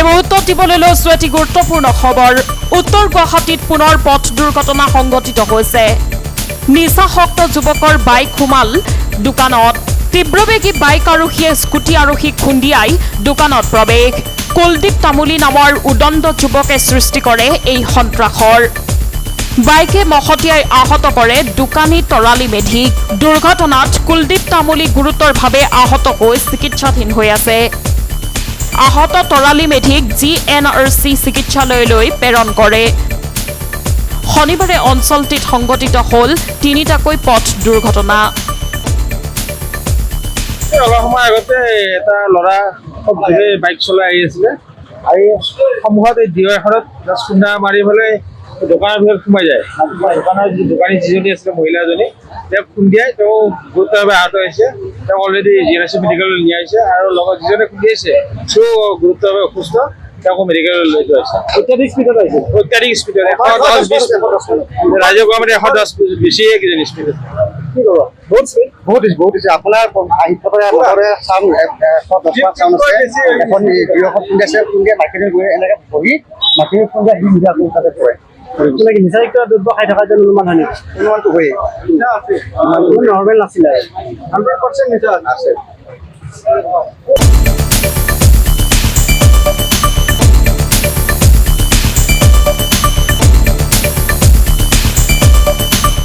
এই মুহূৰ্তত দিবলৈ লৈছো এটি গুৰুত্বপূৰ্ণ খবৰ। উত্তৰ গুৱাহাটীত পুনৰ পথ দুৰ্ঘটনা সংঘটিত হৈছে। নিচাসক্ত যুৱকৰ বাইক সোমাল দোকানত। তীব্ৰবেগী বাইক আৰোহীয়ে স্কুটি আৰোহীক খুন্দিয়াই দোকানত প্ৰৱেশ। কুলদীপ তামুলী নামৰ উদণ্ড যুৱকে সৃষ্টি কৰে এই সন্ত্ৰাসৰ। বাইকে মহতিয়াই আহত কৰে দোকানী তৰালী মেধিক। দুৰ্ঘটনাত কুলদীপ তামুলী গুৰুতৰভাৱে আহত হৈ চিকিৎসাধীন হৈ আছে। আহত তৰালী মেধিক GNRC চিকিৎসালয়লৈ প্ৰেৰণ কৰে। শনিবাৰে অঞ্চলটিত সংঘটিত হ'ল তিনিটাকৈ পথ দুৰ্ঘটনা। অলপ সময় আগতে এটা ল'ৰা বাইক চলাই আহি আছিলে, আহি সন্মুখত এই ডিঅ এখনত খুন্দা মাৰি পেলাই দোকানৰ ভিতৰত সোমাই যায়। দোকানৰ দোকানী যিজনী আছিলে মহিলাজনী, তেওঁক খুন্দিয়াই তেওঁ গুৰুতৰভাৱে আহত হৈছে। তেওঁক অলৰেডি GNRC মেডিকেললৈ নিয়া হৈছে আৰু লগত যিজনে খুন্দিয়াইছে তেওঁ গুৰুতৰভাৱে অসুস্থ, তেওঁকো মেডিকেললৈ লৈ যোৱা হৈছে। অত্যাধিক স্পীডত আহিছে, অত্যাধিক স্পীডত 110-20 ৰাজ্য গুৱাহাটী 110 বেছিয়ে কিজানি স্পীডত। কি ক'ব? বহুত স্পীড, বহুত হৈছে। আপোনাৰ আহি থকা চাউণ্ড 110 চাউণ্ড আছে, এখন ডিঅ'খন খুন্দিয়াইছে, খুন্দিয়াই মাৰ্কেটত গৈ এনেকৈ বহি মাৰ্কেটত খুন্দিয়াই আহি নিজে আপুনি তাতে পৰে। নিচাযুক্ত দ্ৰব্য খাই থকা যেন অনুমান হয় নেকি? অনুমানটো হয়েই, নৰ্মেল নাছিলে। 100% নিচা আছে।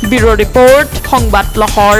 ব্যুৰো ৰিপৰ্ট, সংবাদ লহৰ।